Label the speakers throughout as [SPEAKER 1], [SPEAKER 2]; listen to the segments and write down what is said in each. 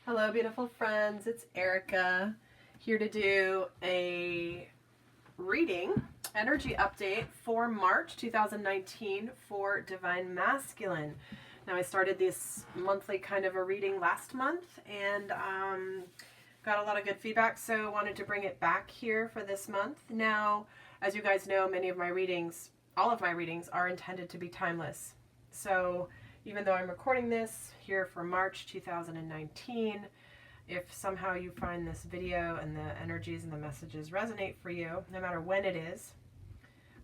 [SPEAKER 1] Hello, beautiful friends. It's Erika here to do a reading, energy update for March 2019 for Divine Masculine. Now, I started this monthly kind of a reading last month and got a lot of good feedback, so wanted to bring it back here for this month. Now, as you guys know, many of my readings, all of my readings are intended to be timeless. So even though I'm recording this here for March 2019, if somehow you find this video and the energies and the messages resonate for you, no matter when it is,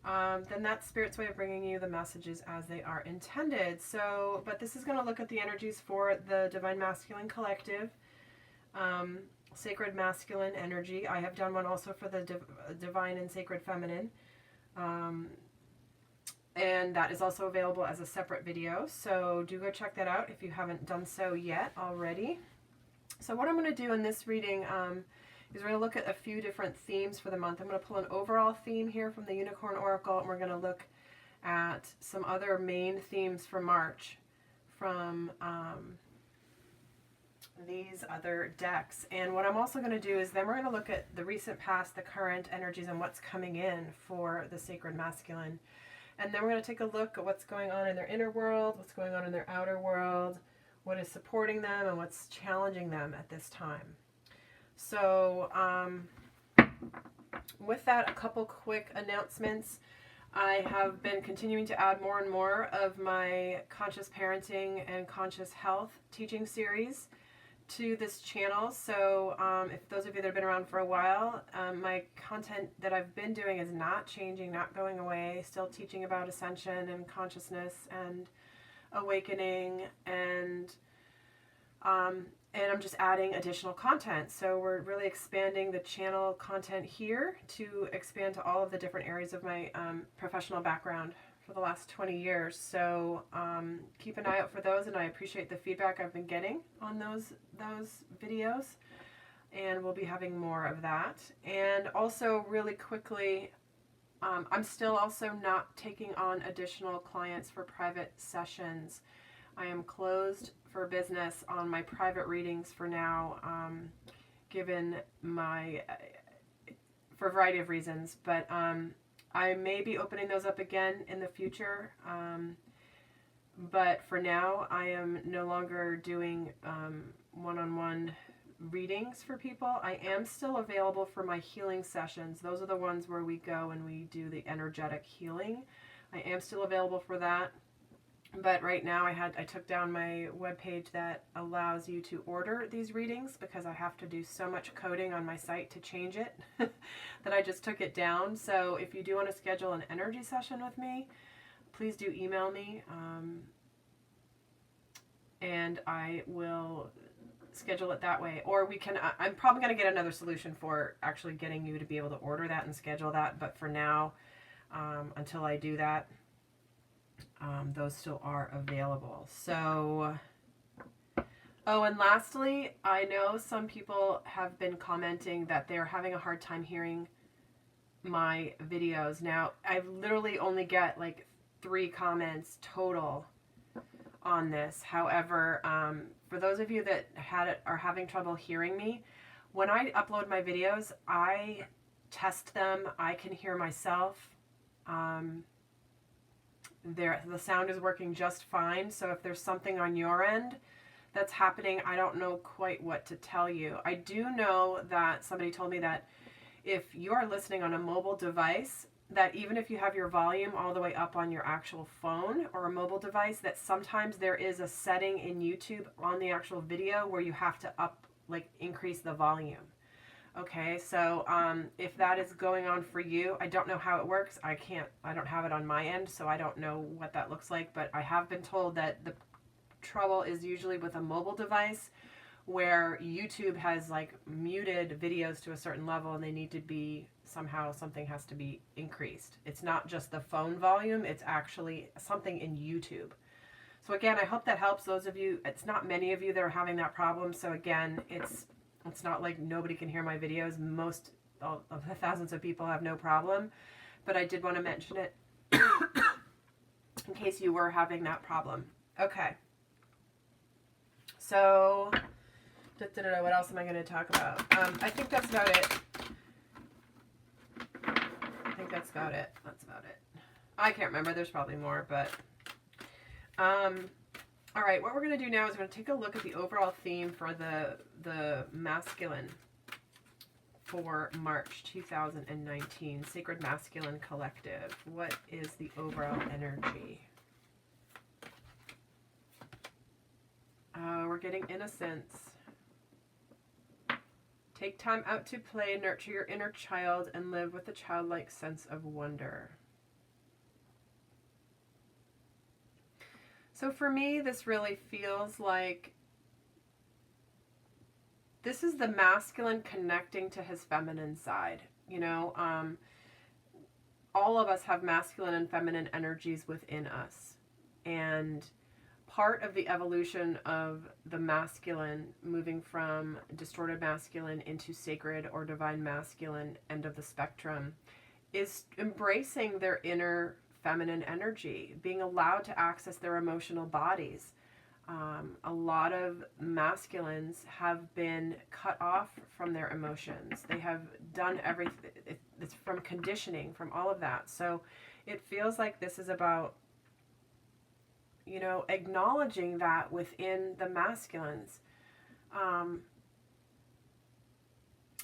[SPEAKER 1] then that's Spirit's way of bringing you the messages as they are intended. So, but this is going to look at the energies for the Divine Masculine Collective, Sacred Masculine Energy. I have done one also for the Divine and Sacred Feminine. And that is also available as a separate video, so do go check that out if you haven't done so yet already. So what I'm going to do in this reading is we're going to look at a few different themes for the month. I'm going to pull an overall theme here from the Unicorn Oracle, and we're going to look at some other main themes for March from these other decks. And what I'm also going to do is then we're going to look at the recent past, the current energies, and what's coming in for the Sacred Masculine. And then we're going to take a look at what's going on in their inner world, what's going on in their outer world, what is supporting them, and what's challenging them at this time. So with that, a couple quick announcements. I have been continuing to add more and more of my conscious parenting and conscious health teaching series to this channel. So if those of you that have been around for a while, my content that I've been doing is not changing, not going away, still teaching about ascension and consciousness and awakening, and I'm just adding additional content. So we're really expanding the channel content here to expand to all of the different areas of my professional background for the last 20 years. So keep an eye out for those, and I appreciate the feedback I've been getting on those videos, and we'll be having more of that. And also really quickly, I'm still also not taking on additional clients for private sessions. I am closed for business on my private readings for now, given my for a variety of reasons, but I may be opening those up again in the future, but for now I am no longer doing one-on-one readings for people. I am still available for my healing sessions. Those are the ones where we go and we do the energetic healing. I am still available for that, but right now I took down my webpage that allows you to order these readings because I have to do so much coding on my site to change it that I just took it down. So if you do want to schedule an energy session with me, please do email me, and I will schedule it that way. Or we can, I'm probably going to get another solution for actually getting you to be able to order that and schedule that, but for now, until I do that, those still are available. So, oh, and lastly, I know some people have been commenting that they're having a hard time hearing my videos. Now, I literally only get like 3 comments total on this. However, for those of you that are having trouble hearing me, when I upload my videos, I test them. I can hear myself. The sound is working just fine. So if there's something on your end that's happening, I don't know quite what to tell you. I do know that somebody told me that if you are listening on a mobile device, that even if you have your volume all the way up on your actual phone or a mobile device, that sometimes there is a setting in YouTube on the actual video where you have to increase the volume. Okay, so if that is going on for you, I don't know how it works. I don't have it on my end, so I don't know what that looks like, but I have been told that the trouble is usually with a mobile device where YouTube has like muted videos to a certain level and they need to be, somehow something has to be increased. It's not just the phone volume, it's actually something in YouTube. So again, I hope that helps those of you. It's not many of you that are having that problem, so again, it's not like nobody can hear my videos. Most of the thousands of people have no problem, but I did want to mention it in case you were having that problem. Okay. So What else am I going to talk about? I think that's about it. That's about it. I can't remember. There's probably more, but all right. What we're going to do now is we're going to take a look at the overall theme for the masculine for March 2019, Sacred Masculine Collective. What is the overall energy? We're getting innocence. Take time out to play, nurture your inner child, and live with a childlike sense of wonder. So for me, this really feels like this is the masculine connecting to his feminine side. You know, all of us have masculine and feminine energies within us. And part of the evolution of the masculine moving from distorted masculine into sacred or divine masculine end of the spectrum is embracing their inner feminine energy, being allowed to access their emotional bodies. A lot of masculines have been cut off from their emotions. They have done everything. It's from conditioning, from all of that. So it feels like this is about, you know, acknowledging that within the masculines. And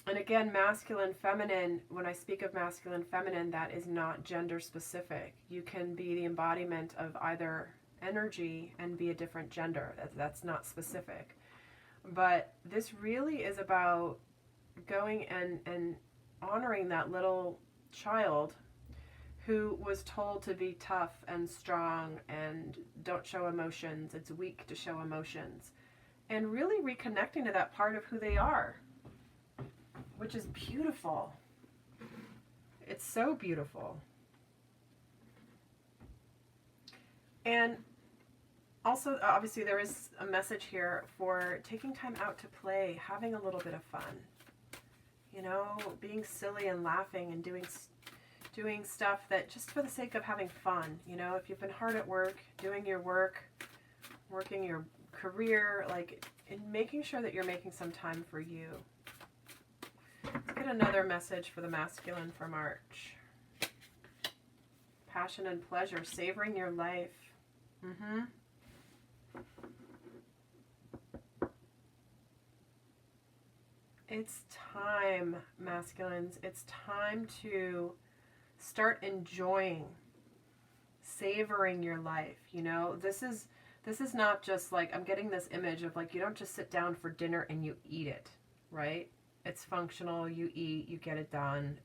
[SPEAKER 1] again, masculine, feminine, when I speak of masculine, feminine, that is not gender specific. You can be the embodiment of either energy and be a different gender. That's not specific. But this really is about going and honoring that little child who was told to be tough and strong and don't show emotions. It's weak to show emotions. And really reconnecting to that part of who they are, which is beautiful. It's so beautiful. And also, obviously, there is a message here for taking time out to play, having a little bit of fun. You know, being silly and laughing and doing stuff that just for the sake of having fun. You know, if you've been hard at work, doing your work, working your career, like, and making sure that you're making some time for you. Let's get another message for the masculine for March. Passion and pleasure, savoring your life. It's time, masculines. It's time to start enjoying, savoring your life. You know, this is not just like, I'm getting this image of like, you don't just sit down for dinner and you eat it, right? It's functional, you eat, you get it done,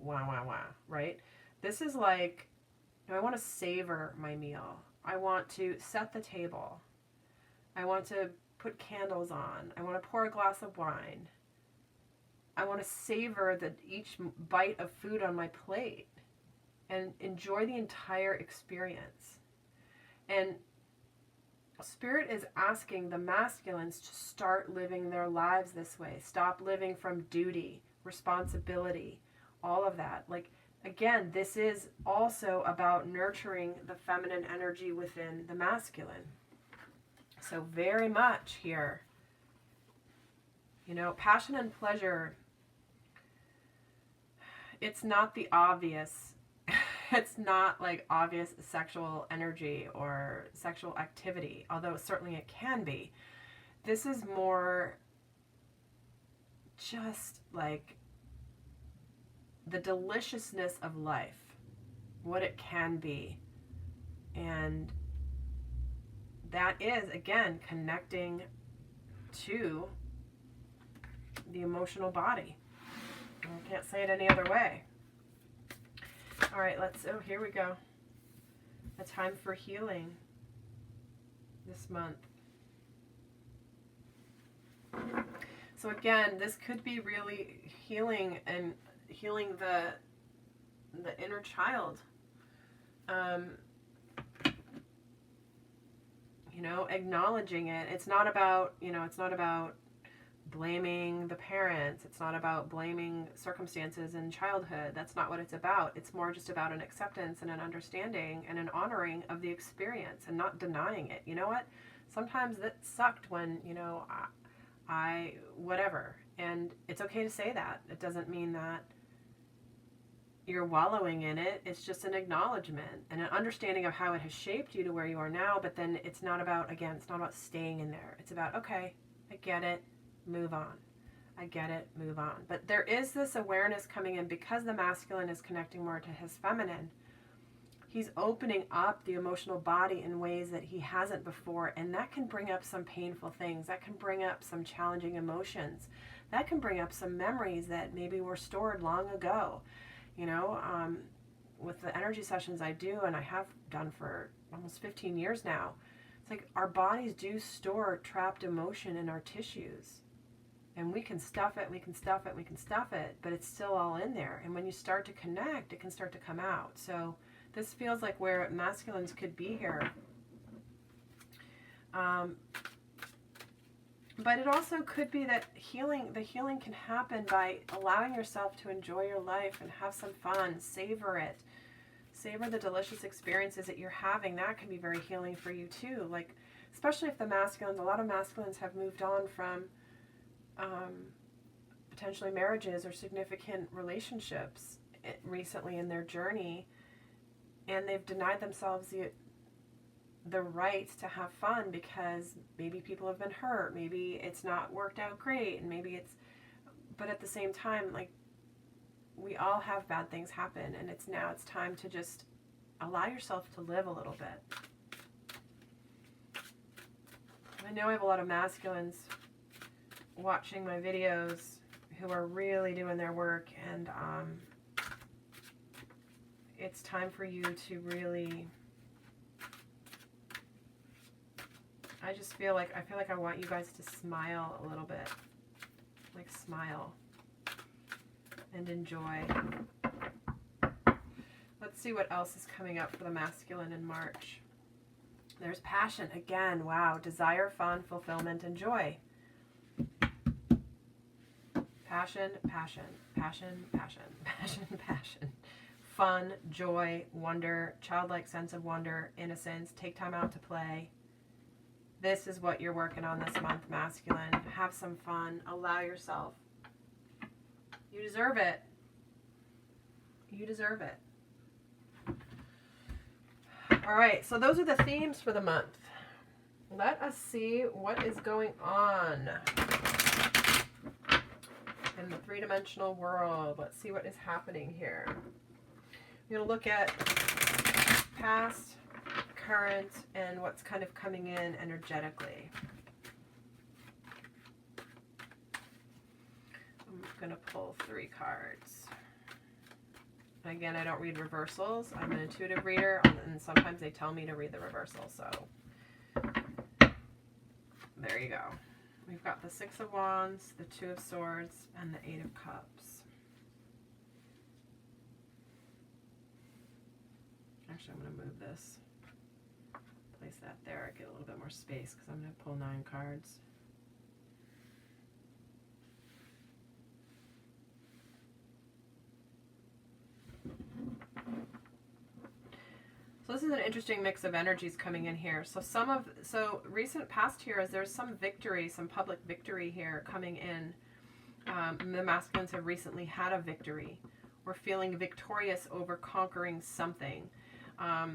[SPEAKER 1] wow, right? This is like, I want to savor my meal. I want to set the table. I want to put candles on. I want to pour a glass of wine. I want to savor each bite of food on my plate and enjoy the entire experience. And Spirit is asking the masculines to start living their lives this way. Stop living from duty, responsibility, all of that. Like, again, this is also about nurturing the feminine energy within the masculine. So very much here, you know, passion and pleasure. It's not the obvious. It's not like obvious sexual energy or sexual activity, although certainly it can be. This is more just like the deliciousness of life, what it can be. And that is, again, connecting to the emotional body. I can't say it any other way. All right, here we go. A time for healing this month. So again, this could be really healing the inner child. You know, acknowledging it. It's not about blaming the parents. It's not about blaming circumstances in childhood. That's not what it's about. It's more just about an acceptance and an understanding and an honoring of the experience and not denying it. You know what? Sometimes that sucked when, you know, whatever. And it's okay to say that. It doesn't mean that you're wallowing in it. It's just an acknowledgement and an understanding of how it has shaped you to where you are now. But then it's not about, again, it's not about staying in there. It's about, okay, I get it, move on. I get it, move on. But there is this awareness coming in because the masculine is connecting more to his feminine. He's opening up the emotional body in ways that he hasn't before, and that can bring up some painful things. That can bring up some challenging emotions. That can bring up some memories that maybe were stored long ago. You know, with the energy sessions I do, and I have done for almost 15 years now, it's like our bodies do store trapped emotion in our tissues. And we can stuff it, we can stuff it, we can stuff it, but it's still all in there. And when you start to connect, it can start to come out. So this feels like where masculines could be here. But it also could be that the healing can happen by allowing yourself to enjoy your life and have some fun, savor it. Savor the delicious experiences that you're having. That can be very healing for you too. Like, especially if the masculines, a lot of masculines have moved on from potentially marriages or significant relationships recently in their journey, and they've denied themselves the right to have fun because maybe people have been hurt, maybe it's not worked out great, and maybe it's, but at the same time, like, we all have bad things happen, and it's time to just allow yourself to live a little bit. I know I have a lot of masculines watching my videos who are really doing their work, and it's time for you to really, I feel like I want you guys to smile a little bit, like smile and enjoy. Let's see what else is coming up for the masculine in March. There's passion again. Wow. Desire, fun, fulfillment, and joy. Passion, passion, passion, passion, passion, passion. Fun, joy, wonder, childlike sense of wonder, innocence, take time out to play. This is what you're working on this month, masculine. Have some fun. Allow yourself. You deserve it. You deserve it. All right, so those are the themes for the month. Let us see what is going on in the three-dimensional world. Let's see what is happening here. We're going to look at past, current, and what's kind of coming in energetically. I'm going to pull 3 cards. Again, I don't read reversals. I'm an intuitive reader, and sometimes they tell me to read the reversal, so there you go. We've got the 6 of Wands, the 2 of Swords, and the 8 of Cups. Actually, I'm going to move this. Place that there. Get a little bit more space because I'm going to pull 9 cards. So this is an interesting mix of energies coming in here. So recent past here is there's some victory, some public victory here coming in. The masculines have recently had a victory. We're feeling victorious over conquering something.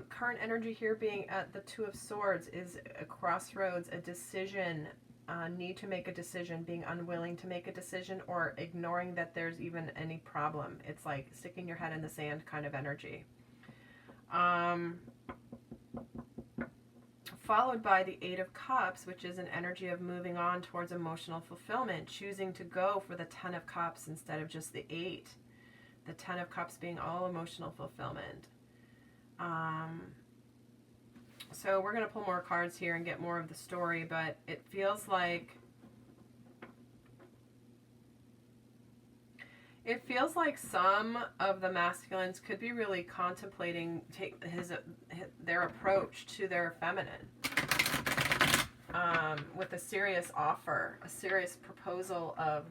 [SPEAKER 1] Current energy here being at the 2 of Swords is a crossroads, a decision, need to make a decision, being unwilling to make a decision, or ignoring that there's even any problem. It's like sticking your head in the sand kind of energy. Followed by the 8 of Cups, which is an energy of moving on towards emotional fulfillment, choosing to go for the 10 of Cups instead of just the 8. The 10 of Cups being all emotional fulfillment. So we're going to pull more cards here and get more of the story, but it feels like some of the masculines could be really contemplating their approach to their feminine with a serious offer, a serious proposal of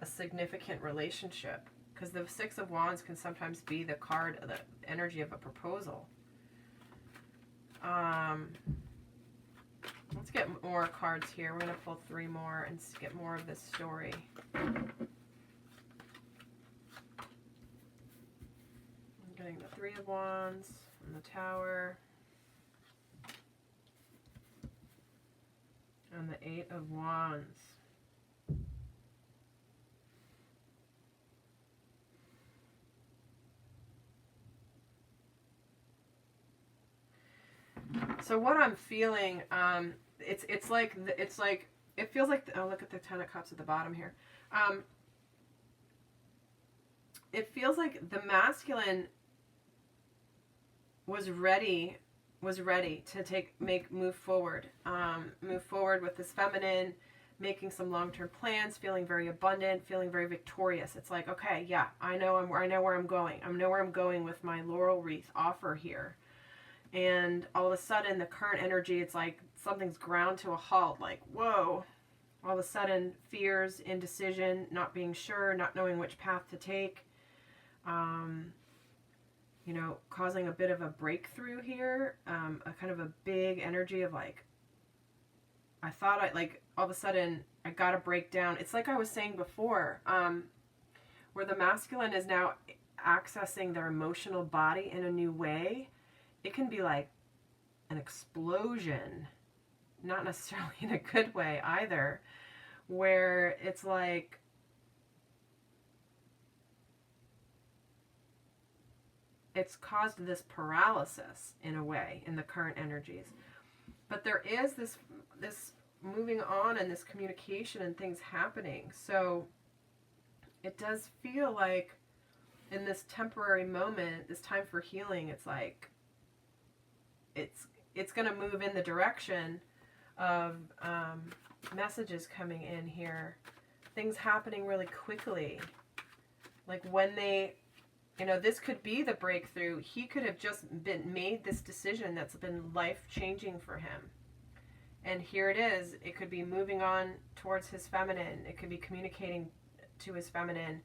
[SPEAKER 1] a significant relationship. Because the 6 of Wands can sometimes be the card, the energy of a proposal. Let's get more cards here. We're going to pull 3 more and get more of this story. I'm getting the 3 of Wands and the Tower. And the 8 of Wands. So what I'm feeling, it feels like, oh, look at the 10 of Cups at the bottom here. It feels like the masculine was ready to move forward with this feminine, making some long-term plans, feeling very abundant, feeling very victorious. It's like, okay, yeah, I know where I'm going. I know where I'm going with my laurel wreath offer here. And all of a sudden, the current energy, it's like something's ground to a halt. Like, whoa! All of a sudden, fears, indecision, not being sure, not knowing which path to take. You know, causing a bit of a breakthrough here. A kind of a big energy of like, I thought all of a sudden, I got to break down. It's like I was saying before, where the masculine is now accessing their emotional body in a new way. It can be like an explosion, not necessarily in a good way either, where it's like it's caused this paralysis in a way in the current energies. But there is this moving on and this communication and things happening. So it does feel like in this temporary moment, this time for healing, it's like it's going to move in the direction of messages coming in here, things happening really quickly. Like when they, you know, this could be the breakthrough. He could have just made this decision that's been life-changing for him. And here it is. It could be moving on towards his feminine. It could be communicating to his feminine,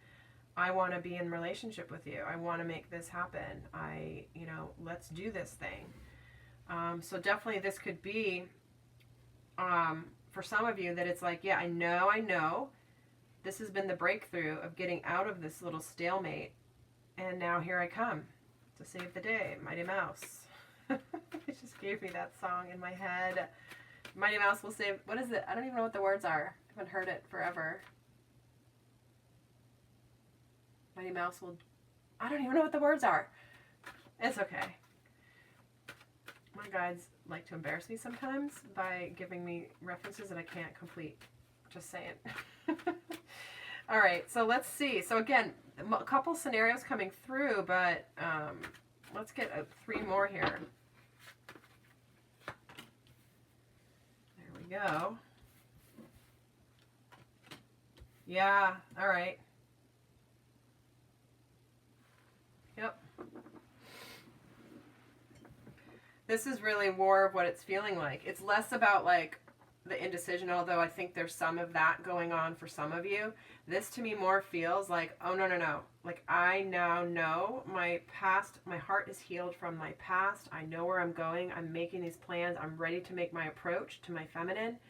[SPEAKER 1] I want to be in relationship with you. I want to make this happen. Let's do this thing. So definitely this could be, for some of you, that it's like, yeah, I know. This has been the breakthrough of getting out of this little stalemate. And now here I come to save the day. Mighty Mouse. It just gave me that song in my head. Mighty Mouse will save, what is it? I don't even know what the words are. I haven't heard it forever. Mighty Mouse will, I don't even know what the words are. It's okay. My guides like to embarrass me sometimes by giving me references that I can't complete. Just saying. All right, so let's see. So again, a couple scenarios coming through, but let's get 3 more here. There we go. Yeah, all right. Yep. This is really more of what it's feeling like. It's less about like the indecision, although I think there's some of that going on for some of you. This to me more feels like, oh, no. Like I now know my past, my heart is healed from my past. I know where I'm going. I'm making these plans. I'm ready to make my approach to my feminine.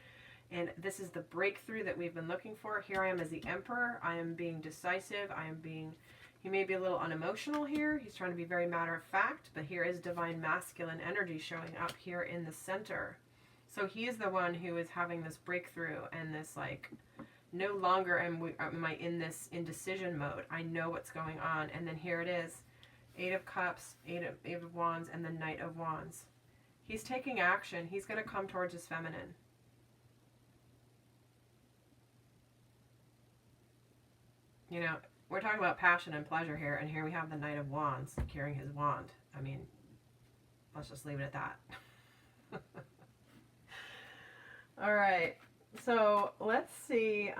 [SPEAKER 1] And this is the breakthrough that we've been looking for. Here I am as the Emperor. I am being decisive. He may be a little unemotional here. He's trying to be very matter of fact, but here is divine masculine energy showing up here in the center. So he is the one who is having this breakthrough and this like, no longer am I in this indecision mode. I know what's going on. And then here it is, 8 of Cups, 8 of Wands, and the Knight of Wands. He's taking action. He's going to come towards his feminine. You know, we're talking about passion and pleasure here, and here we have the Knight of Wands carrying his wand. I mean, let's just leave it at that. All right, so let's see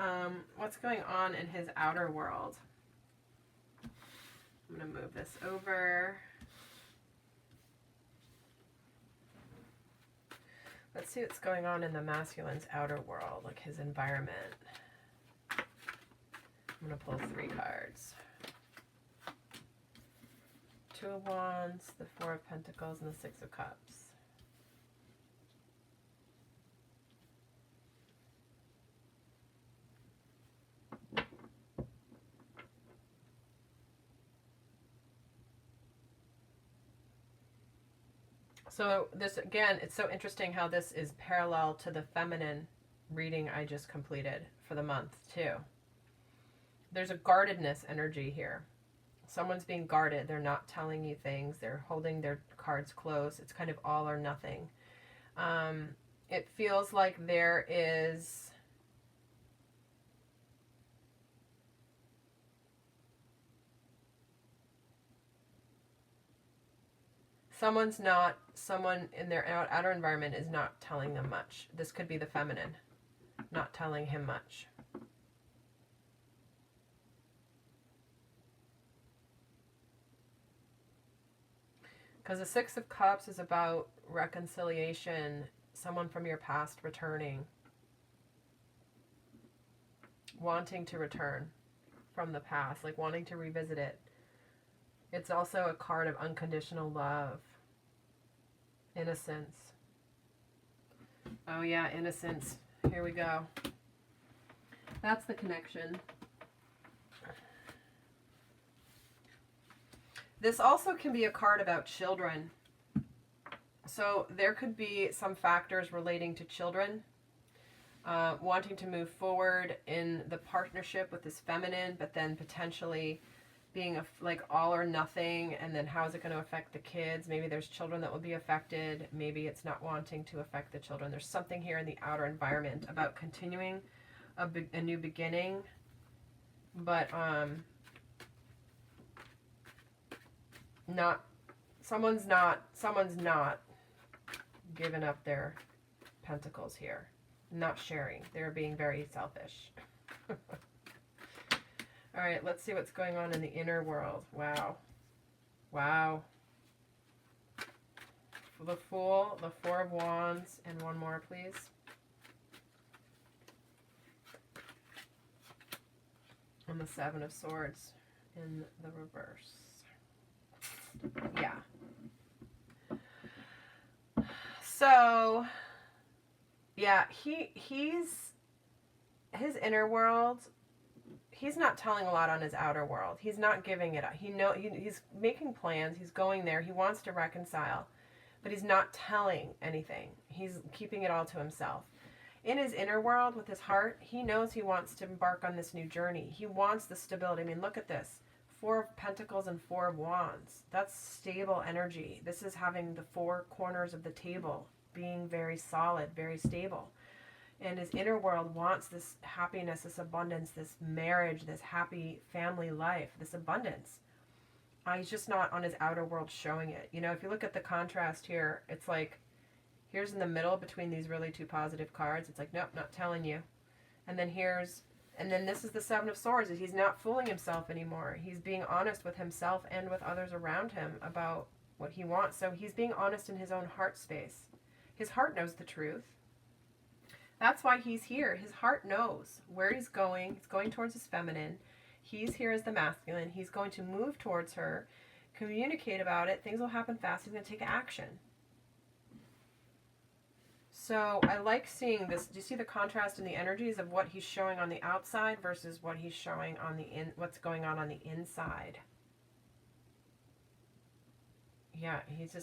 [SPEAKER 1] what's going on in his outer world. I'm going to move this over. Let's see what's going on in the masculine's outer world, like his environment. I'm going to pull 3 cards. 2 of Wands, the 4 of Pentacles, and the 6 of Cups. So this, again, it's so interesting how this is parallel to the feminine reading I just completed for the month too. There's a guardedness energy here. Someone's being guarded. They're not telling you things. They're holding their cards close. It's kind of all or nothing. It feels like there is someone in their outer environment is not telling them much. This could be the feminine not telling him much. Because the Six of Cups is about reconciliation, someone from your past returning, wanting to return from the past, like wanting to revisit it. It's also a card of unconditional love, innocence. Oh yeah, innocence. Here we go. That's the connection. This also can be a card about children. So there could be some factors relating to children, wanting to move forward in the partnership with this feminine, but then potentially being like all or nothing, and then how is it going to affect the kids? Maybe there's children that will be affected. Maybe it's not wanting to affect the children. There's something here in the outer environment about continuing a new beginning, but someone's not giving up their pentacles here, not sharing. They're being very selfish. All right, let's see what's going on in the inner world. Wow. For the Fool, the Four of Wands, and one more, please. And the Seven of Swords in the reverse. Yeah. So, yeah, his inner world, he's not telling a lot on his outer world. He's not giving it up. He's making plans. He's going there. He wants to reconcile, but he's not telling anything. He's keeping it all to himself. In his inner world, with his heart, he knows he wants to embark on this new journey. He wants the stability. I mean, look at this. Four of Pentacles and Four of Wands. That's stable energy. This is having the four corners of the table being very solid, very stable. And his inner world wants this happiness, this abundance, this marriage, this happy family life, this abundance. He's just not on his outer world showing it. You know, if you look at the contrast here, it's like, here's in the middle between these really two positive cards. It's like, nope, not telling you. And then this is the Seven of Swords. He's not fooling himself anymore. He's being honest with himself and with others around him about what he wants. So he's being honest in his own heart space. His heart knows the truth. That's why he's here. His heart knows where he's going. He's going towards his feminine. He's here as the masculine. He's going to move towards her, communicate about it. Things will happen fast. He's going to take action. So I like seeing this. Do you see the contrast in the energies of what he's showing on the outside versus what he's showing on what's going on the inside? Yeah, he's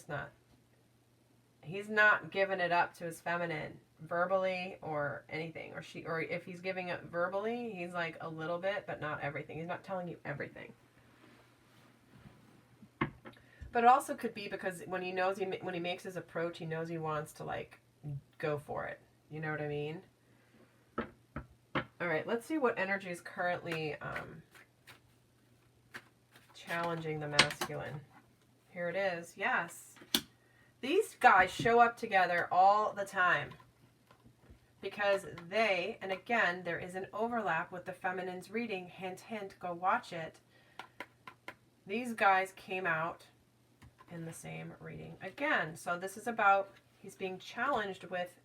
[SPEAKER 1] not giving it up to his feminine verbally or anything, or if he's giving it verbally, he's like a little bit, but not everything. He's not telling you everything. But it also could be because when he makes his approach, he knows he wants to like go for it. You know what I mean? All right, let's see what energy is currently challenging the masculine. Here it is. Yes. These guys show up together all the time because and again, there is an overlap with the feminine's reading. Hint, hint, go watch it. These guys came out in the same reading again. So this is about, he's being challenged with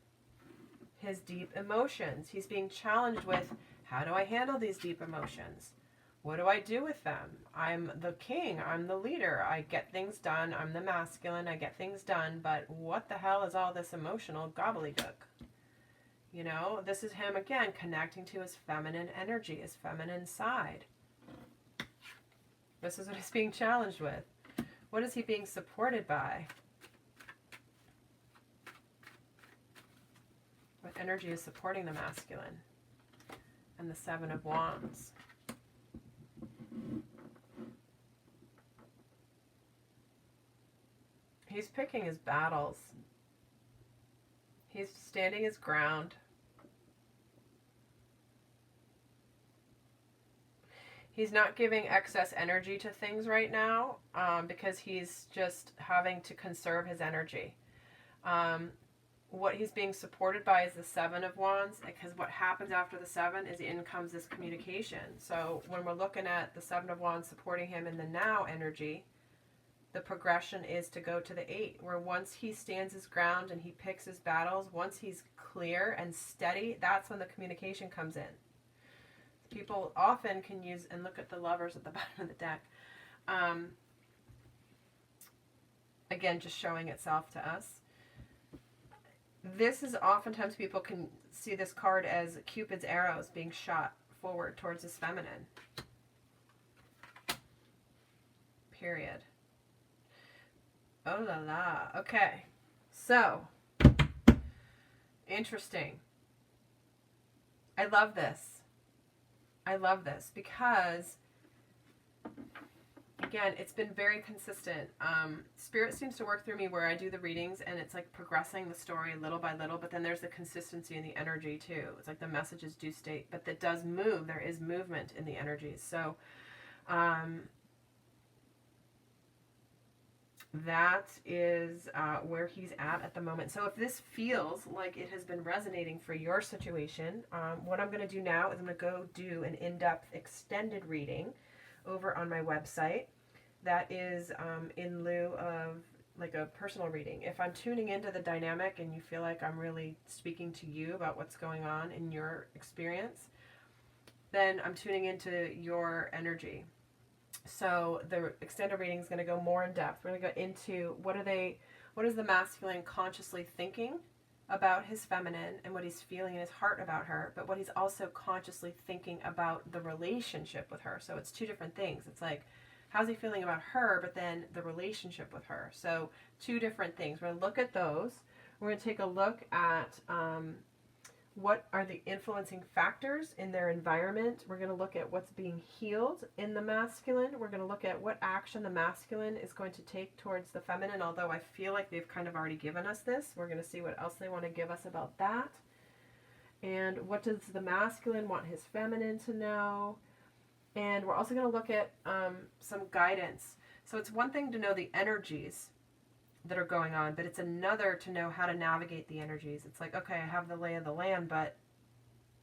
[SPEAKER 1] his deep emotions. He's being challenged with, how do I handle these deep emotions? What do I do with them? I'm the king. I'm the leader. I get things done. I'm the masculine. I get things done. But what the hell is all this emotional gobbledygook? You know, this is him again connecting to his feminine energy, his feminine side. This is what he's being challenged with. What is he being supported by? What energy is supporting the masculine? And the Seven of Wands. He's picking his battles. He's standing his ground. He's not giving excess energy to things right now because he's just having to conserve his energy. What he's being supported by is the Seven of Wands, because what happens after the Seven is in comes this communication. So when we're looking at the Seven of Wands supporting him in the now energy, the progression is to go to the Eight, where once he stands his ground and he picks his battles, once he's clear and steady, that's when the communication comes in. People often can use, and look at the Lovers at the bottom of the deck. Again, just showing itself to us. This is oftentimes people can see this card as Cupid's arrows being shot forward towards his feminine. Period. Oh la la. Okay. So, interesting. I love this. I love this because, again, it's been very consistent. Spirit seems to work through me where I do the readings and it's like progressing the story little by little, but then there's the consistency in the energy too. It's like the messages do stay, but that does move. There is movement in the energies. So that is where he's at the moment. So if this feels like it has been resonating for your situation, what I'm going to do now is I'm going to go do an in-depth extended reading over on my website. That is in lieu of like a personal reading. If I'm tuning into the dynamic and you feel like I'm really speaking to you about what's going on in your experience, then I'm tuning into your energy. So the extended reading is going to go more in depth. We're going to go into what is the masculine consciously thinking about his feminine and what he's feeling in his heart about her, but what he's also consciously thinking about the relationship with her. So it's two different things. It's like, how's he feeling about her, but then the relationship with her. So two different things. We're going to look at those. We're going to take a look at what are the influencing factors in their environment. We're going to look at what's being healed in the masculine. We're going to look at what action the masculine is going to take towards the feminine, although I feel like they've kind of already given us this. We're going to see what else they want to give us about that. And what does the masculine want his feminine to know? And we're also going to look at some guidance. So it's one thing to know the energies that are going on, but it's another to know how to navigate the energies. It's like, okay, I have the lay of the land, but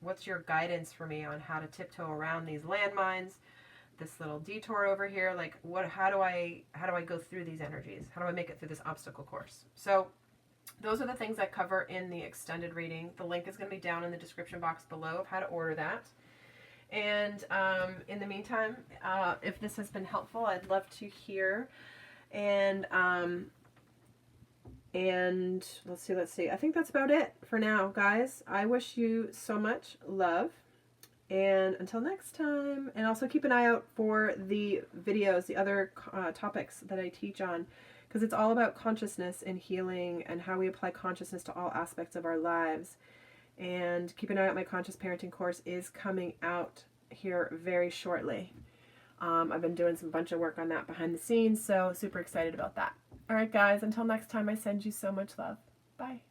[SPEAKER 1] what's your guidance for me on how to tiptoe around these landmines, this little detour over here? Like, how do I go through these energies? How do I make it through this obstacle course? So those are the things I cover in the extended reading. The link is going to be down in the description box below of how to order that. And in the meantime, if this has been helpful, I'd love to hear. And let's see. I think that's about it for now, guys. I wish you so much love. And until next time. And also keep an eye out for the videos, the other topics that I teach on. Because it's all about consciousness and healing and how we apply consciousness to all aspects of our lives. And keep an eye out. My Conscious Parenting course is coming out here very shortly. I've been doing some bunch of work on that behind the scenes. So super excited about that. All right, guys, until next time, I send you so much love. Bye.